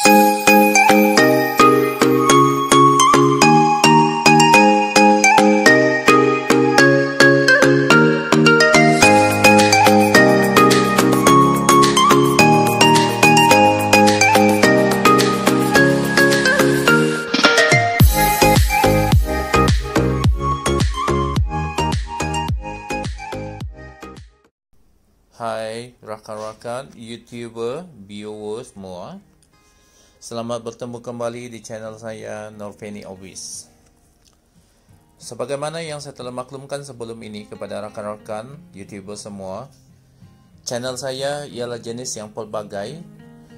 Hai rakan-rakan YouTuber, viewer semua. Selamat bertemu kembali di channel saya Norveni Obis. Sebagaimana yang saya telah maklumkan sebelum ini kepada rakan-rakan YouTuber semua, channel saya ialah jenis yang pelbagai.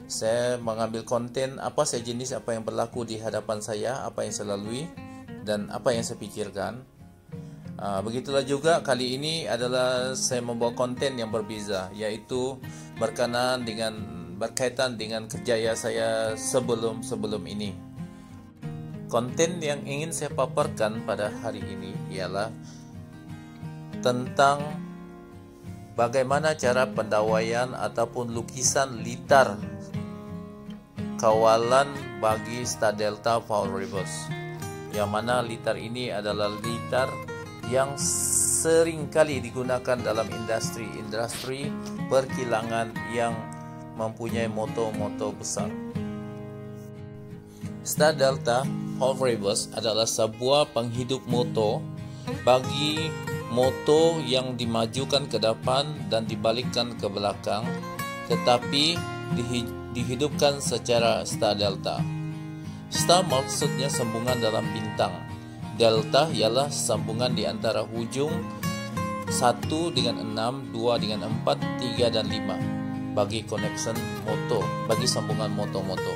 Saya mengambil konten apa saja jenis apa yang berlaku di hadapan saya, apa yang saya lalui dan apa yang saya fikirkan. Begitulah juga kali ini adalah saya membawa konten yang berbeza, yaitu berkaitan dengan kerjaya saya sebelum ini. Konten yang ingin saya paparkan pada hari ini ialah tentang bagaimana cara pendawaian ataupun lukisan litar kawalan bagi Stadelta Power Reverse, yang mana litar ini adalah litar yang sering kali digunakan dalam industri perkilangan yang mempunyai motor-motor besar. Stadelta Power Reverse adalah sebuah penghidup motor bagi motor yang dimajukan ke depan dan dibalikkan ke belakang, tetapi dihidupkan secara Stadelta. Star maksudnya sambungan dalam bintang. Delta ialah sambungan di antara hujung 1 dengan 6, 2 dengan 4, 3 dan 5 bagi connection motor, bagi sambungan motor-motor.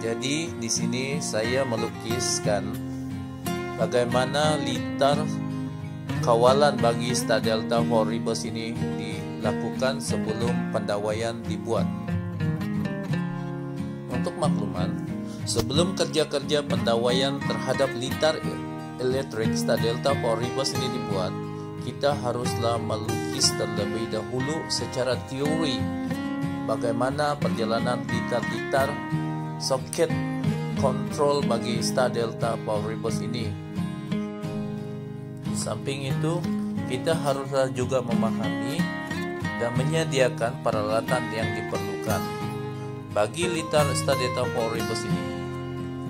Jadi di sini saya melukiskan bagaimana litar kawalan bagi Stadelta Power Reverse ini dilakukan sebelum pendawaian dibuat. Untuk makluman, sebelum kerja-kerja pendawaian terhadap litar elektrik Stadelta Power Reverse ini dibuat, kita haruslah melukis terlebih dahulu secara teori bagaimana perjalanan litar-litar soket kontrol bagi Stadelta Power Reverse ini. Di samping itu, kita haruslah juga memahami dan menyediakan peralatan yang diperlukan bagi litar Stadelta Power Reverse ini.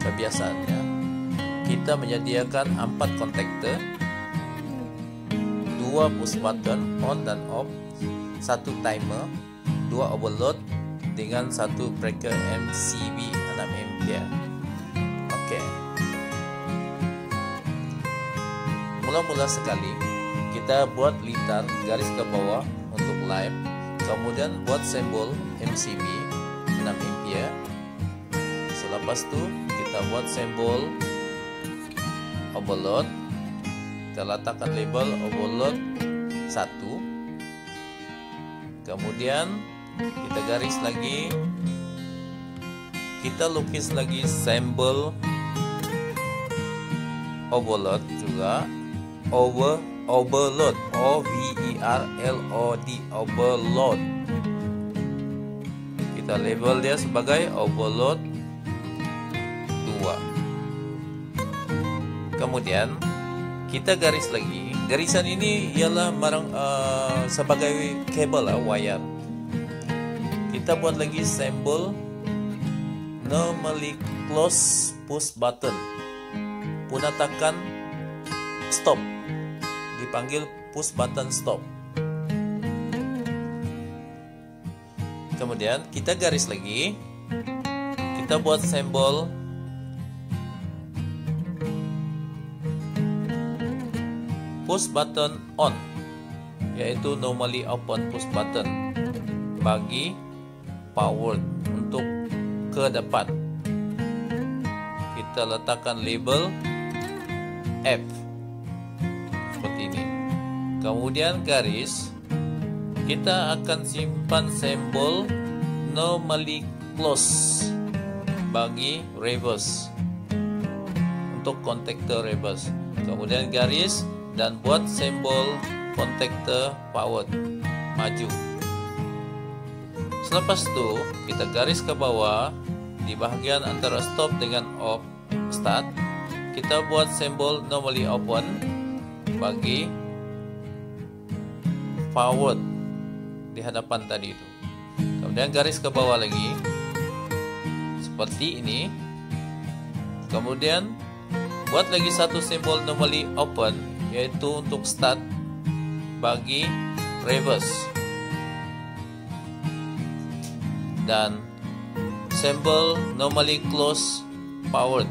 Kebiasaannya, kita menyediakan 4 kontaktor, 2 push button on dan off, 1 timer, 2 overload dengan 1 breaker MCB 6 ampere. Oke. Mula-mula sekali kita buat litar garis ke bawah untuk live, kemudian buat simbol MCB 6 ampere. Selepas itu kita buat simbol overload, kita letakkan label overload 1, kemudian kita garis lagi, kita lukis lagi simbol overload juga, overload, OVERLOD, overload. Kita label dia sebagai overload 2. Kemudian kita garis lagi. Garisan ini ialah sebagai kabel wire. Kita buat lagi simbol normally close push button. Punah tekan stop, dipanggil push button stop. Kemudian kita garis lagi, kita buat simbol push button on, yaitu normally open push button bagi power untuk ke depan. Kita letakkan label F seperti ini. Kemudian garis, kita akan simpan simbol normally close bagi reverse untuk kontaktor reverse. Kemudian garis dan buat simbol kontaktor power maju. Selepas itu kita garis ke bawah di bahagian antara stop dengan off start. Kita buat simbol normally open bagi forward di hadapan tadi itu. Kemudian garis ke bawah lagi seperti ini. Kemudian buat lagi satu simbol normally open, yaitu untuk start bagi reverse, dan simbol normally close forward.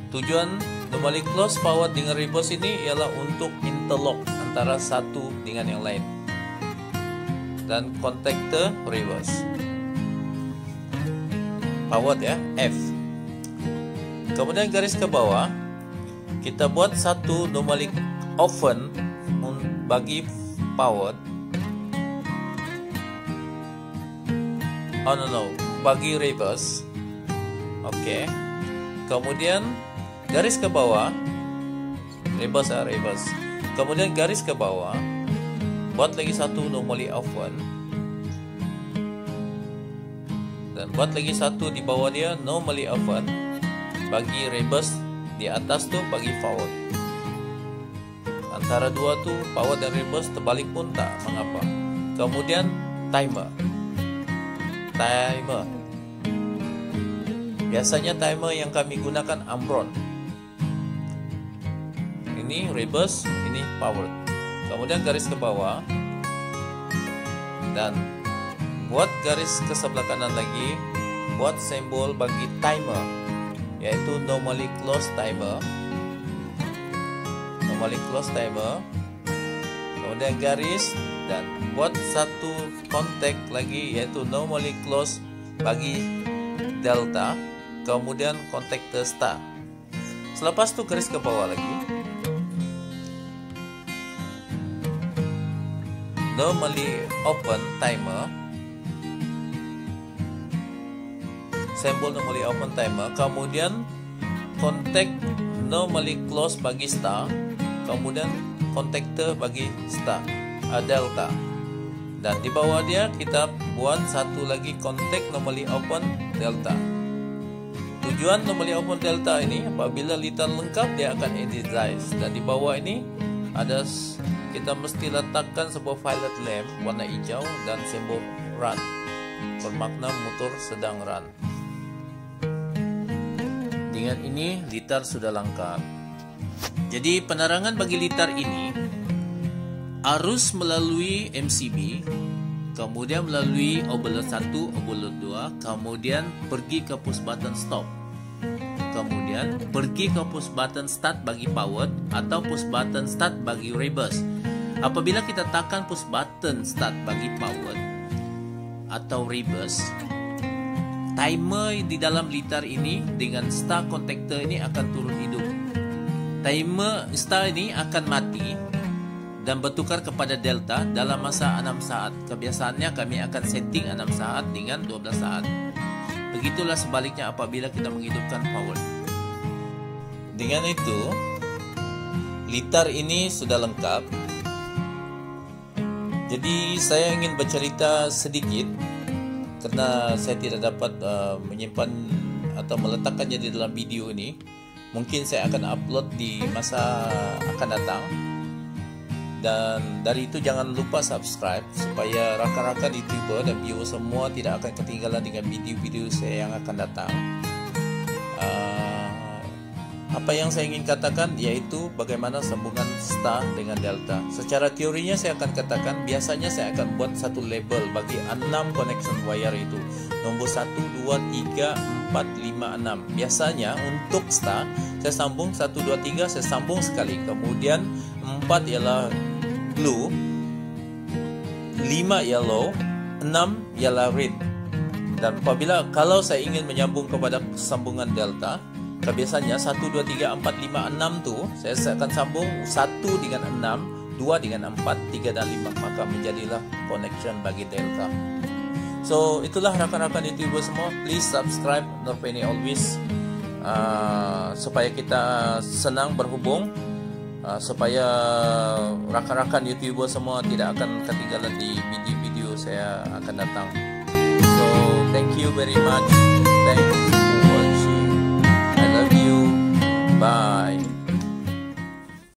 Tujuan normally close forward dengan reverse ini ialah untuk interlock antara satu dengan yang lain, dan contactor reverse forward ya, F. Kemudian garis ke bawah kita buat satu normally open bagi forward. Bagi reverse. Oke. Kemudian garis ke bawah reverse. Kemudian garis ke bawah buat lagi satu normally open, dan buat lagi satu di bawah dia normally open bagi reverse. Di atas tuh bagi forward. Antara dua tuh forward dan reverse terbalik pun tak mengapa. Kemudian timer. Biasanya timer yang kami gunakan Amron. Ini reverse, ini forward. Kemudian garis ke bawah dan buat garis ke sebelah kanan lagi, buat simbol bagi timer, yaitu normally close timer. Kemudian garis dan buat satu kontak lagi, yaitu normally close bagi delta. Kemudian contactor start. Selepas itu garis ke bawah lagi, normally open timer, simbol normally open timer. Kemudian contact normally close bagi star. Kemudian contactor bagi star, delta. Dan di bawah dia kita buat satu lagi contact normally open delta. Tujuan normally open delta ini, apabila litar lengkap dia akan energize. Dan di bawah ini ada, kita mesti letakkan sebuah violet lamp warna hijau dan simbol run, bermakna motor sedang run. Dengan ini litar sudah lengkap. Jadi penerangan bagi litar ini arus melalui MCB, kemudian melalui overload 1, overload 2, kemudian pergi ke push button stop, kemudian pergi ke push button start bagi power atau push button start bagi reverse. Apabila kita tekan push button start bagi power atau reverse, timer di dalam litar ini dengan star contactor ini akan turun hidup. Timer star ini akan mati dan bertukar kepada delta dalam masa 6 saat. Kebiasaannya kami akan setting 6 saat dengan 12 saat. Begitulah sebaliknya apabila kita menghidupkan power. Dengan itu, litar ini sudah lengkap. Jadi saya ingin bercerita sedikit karena saya tidak dapat menyimpan atau meletakkannya di dalam video ini. Mungkin saya akan upload di masa akan datang. Dan dari itu jangan lupa subscribe supaya rakan-rakan YouTuber dan viewer semua tidak akan ketinggalan dengan video-video saya yang akan datang. Apa yang saya ingin katakan yaitu bagaimana sambungan star dengan delta. Secara teorinya saya akan katakan, biasanya saya akan buat satu label bagi 6 connection wire itu. Nombor 1, 2, 3, 4, 5, 6. Biasanya untuk star saya sambung 1, 2, 3 saya sambung sekali. Kemudian 4 ialah blue, 5 yellow, 6 ialah red. Dan apabila kalau saya ingin menyambung kepada sambungan delta, biasanya 1, 2, 3, 4, 5, 6 tu saya akan sambung 1 dengan 6, 2 dengan 4, 3 dan 5. Maka menjadilah connection bagi delta. So itulah rakan-rakan YouTuber semua. Please subscribe Nur Penny Always supaya kita senang berhubung, supaya rakan-rakan YouTuber semua tidak akan ketinggalan di video-video saya akan datang. So thank you very much. Thanks